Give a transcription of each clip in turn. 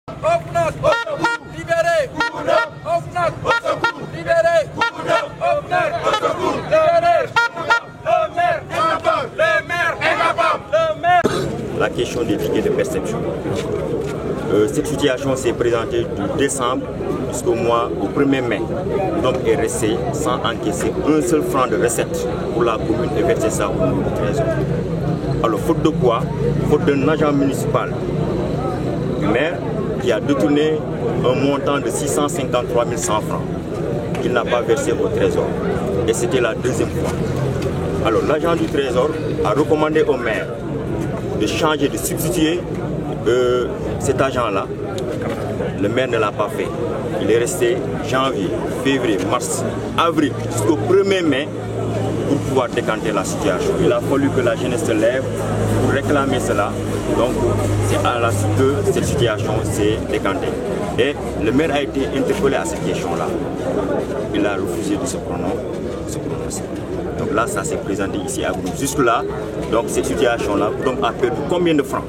Libéré. Libéré. La question des tickets de perception. Cette situation s'est présentée du décembre jusqu'au mois, au 1er mai. Donc est resté sans encaisser un seul franc de recette pour la commune et verser ça au niveau du trésor. Alors faute de quoi? Faute d'un agent municipal du maire qui a détourné un montant de 653 100 francs qu'il n'a pas versé au trésor. Et c'était la deuxième fois. Alors l'agent du trésor a recommandé au maire de changer, de substituer cet agent-là. Le maire ne l'a pas fait. Il est resté janvier, février, mars, avril jusqu'au 1er mai pour pouvoir décanter la situation. Il a fallu que la jeunesse se lève pour réclamer cela. Donc c'est à la suite que cette situation s'est décantée. Et le maire a été interpellé à cette question-là. Il a refusé de se prononcer. Donc là, ça s'est présenté ici à Goudomp. Jusque-là, donc cette situation-là, Goudomp a perdu combien de francs?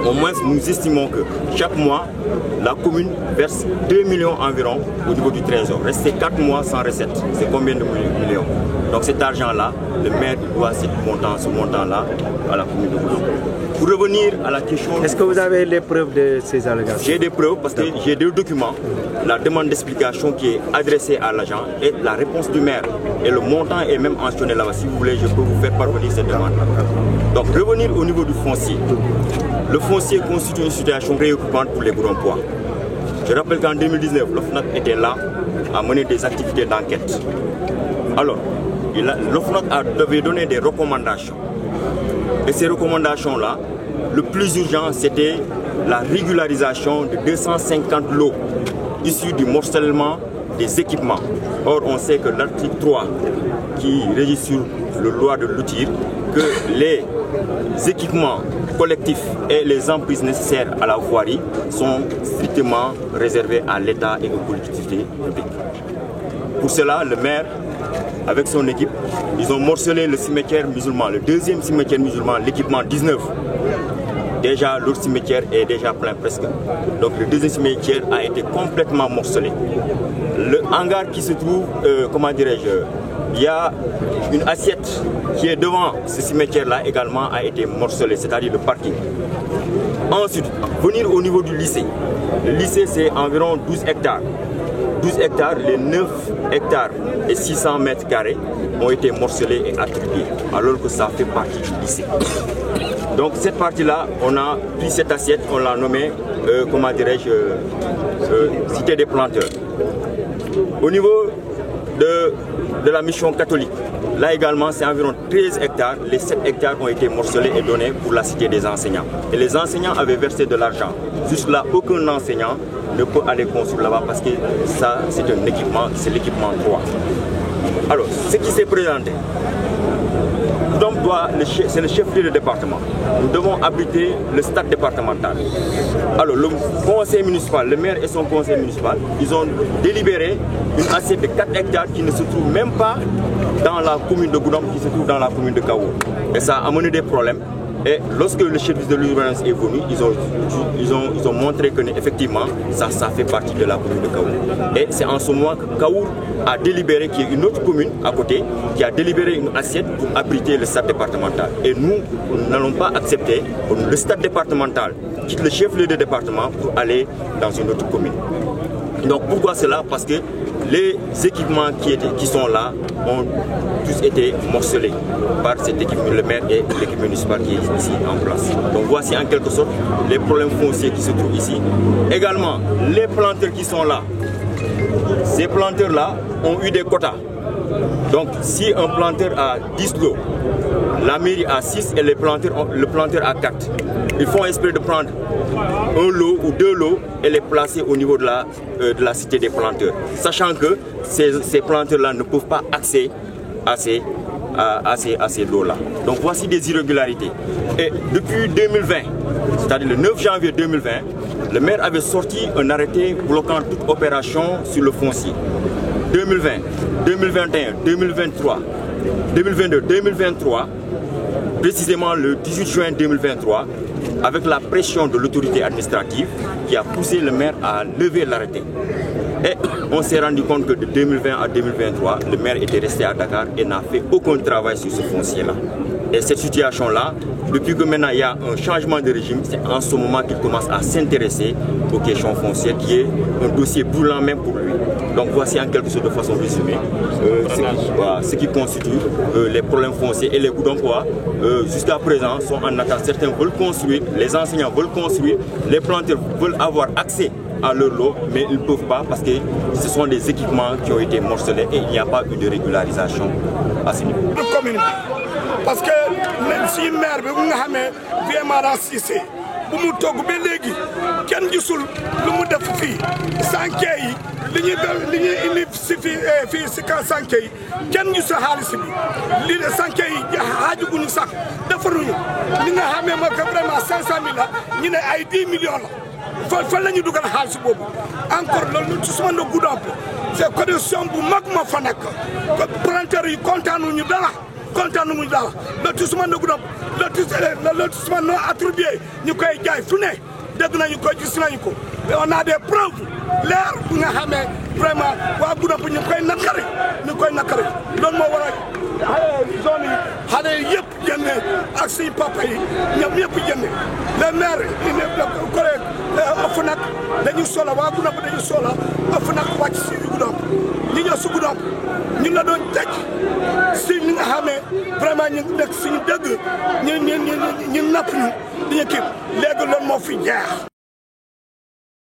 Au moins, nous estimons que chaque mois, la commune verse 2 millions environ au niveau du trésor. Rester 4 mois sans recette, c'est combien de millions? Donc cet argent-là, le maire doit ce montant-là à la commune de Goudomp. Pour revenir à la question... Est-ce que vous avez les preuves de ces allégations? J'ai des preuves parce que j'ai deux documents. La demande d'explication qui est adressée à l'agent et la réponse du maire. Et le montant est même mentionné là-bas. Si vous voulez, je peux vous faire parvenir cette demande. Donc revenir au niveau du foncier. Le foncier constitue une situation préoccupante pour les Goudompois. Je rappelle qu'en 2019, l'OFNAC était là à mener des activités d'enquête. Alors, l'OFNAC devait donner des recommandations. Et ces recommandations-là, le plus urgent, c'était la régularisation de 250 lots issus du morcellement des équipements. Or, on sait que l'article 3, qui régit sur le loi de l'outil, que les équipements collectifs et les emprises nécessaires à la voirie sont strictement réservés à l'État et aux collectivités publiques. Pour cela, le maire, avec son équipe, ils ont morcelé le cimetière musulman, le deuxième cimetière musulman, l'équipement 19. Déjà, l'autre cimetière est déjà plein presque. Donc le deuxième cimetière a été complètement morcelé. Le hangar qui se trouve, comment dirais-je, il y a une assiette qui est devant ce cimetière-là également a été morcelée, c'est-à-dire le parking. Ensuite, venir au niveau du lycée. Le lycée, c'est environ 12 hectares. 12 hectares, les 9 hectares et 600 mètres carrés ont été morcelés et attribués, alors que ça fait partie du lycée. Donc cette partie-là, on a pris cette assiette, on l'a nommée, comment dirais-je, cité des planteurs. Au niveau de la mission catholique, là également c'est environ 13 hectares, les 7 hectares ont été morcelés et donnés pour la cité des enseignants. Et les enseignants avaient versé de l'argent. Juste là, aucun enseignant ne peut aller construire là-bas parce que ça c'est un équipement, c'est l'équipement 3. Alors, ce qui s'est présenté, c'est le chef-lieu du département. Nous devons abriter le stade départemental. Alors, le conseil municipal, le maire et son conseil municipal, ils ont délibéré une assiette de 4 hectares qui ne se trouve même pas dans la commune de Goudomp, qui se trouve dans la commune de Kaour. Et ça a amené des problèmes. Et lorsque le chef de l'urbanisme est venu, ils ont montré que effectivement ça fait partie de la commune de Kaour. Et c'est en ce moment que Kaour a délibéré, qui est une autre commune à côté, qui a délibéré une assiette pour abriter le stade départemental. Et nous n'allons pas accepter que le stade départemental quitte le chef-lieu de département pour aller dans une autre commune. Donc pourquoi cela? Parce que les équipements qui sont là ont tous été morcelés par cette équipe, le maire et l'équipe municipale qui est ici en place. Donc voici en quelque sorte les problèmes fonciers qui se trouvent ici. Également, les planteurs qui sont là, ces planteurs-là ont eu des quotas. Donc si un planteur a 10 lots, la mairie a 6 et le planteur a 4. Ils font esprit de prendre un lot ou 2 lots et les placer au niveau de la cité des planteurs. Sachant que ces planteurs-là ne peuvent pas accéder à ces lots-là. Donc voici des irrégularités. Et depuis 2020, c'est-à-dire le 9 janvier 2020, le maire avait sorti un arrêté bloquant toute opération sur le foncier. 2020, 2021, 2023, 2022, 2023, précisément le 18 juin 2023, avec la pression de l'autorité administrative qui a poussé le maire à lever l'arrêté. Et on s'est rendu compte que de 2020 à 2023, le maire était resté à Dakar et n'a fait aucun travail sur ce foncier-là. Et cette situation-là, depuis que maintenant il y a un changement de régime, c'est en ce moment qu'il commence à s'intéresser aux questions foncières, qui est un dossier brûlant même pour lui. Donc voici en quelque sorte de façon résumée ce qui constitue les problèmes fonciers et les coûts d'emploi. Jusqu'à présent sont en attente. Certains veulent construire, les enseignants veulent construire, les planteurs veulent avoir accès à leur lot, mais ils ne peuvent pas parce que ce sont des équipements qui ont été morcelés et il n'y a pas eu de régularisation à ce niveau. Parce que même si maire bi nga xamé vraiment racisé bu mu togg ba légui kenn gisul lu mu def fi sanké yi li ñuy indi ci fi ci ka sanké yi kenn gisul xaliss bi li sanké yi haaju bu ñu sax defaruñu li nga xamé ma que vraiment 500 000 la ñu né ay 10 millions la fa lañu duggal xaliss bobu encore lolu ci suma no gudop c'est condition bu mag ma fa nek ko planteur yi contanu ñu dara kontaanu mu dara lotissement de groupe lotissement non attribué ñu koy jaay fu ne dégg nañu ko gis nañu ko mais on a des preuves leer bu nga xamee vraiment waa groupe ñu koy nakari loolu moo waral zone yi xale yëpp génne ak suñu papa yi ñoom yëpp génne le maire collègue ëff nag dañu sola waa groupe dañu sola ëff nag wàcc si groupe ñi ñëw si groupe ñu la doon tëj si ñi nga xamee vraiment ñu nekk suñu dëgg ñu napp ñu diñu kii léegi loolu moo fi jeex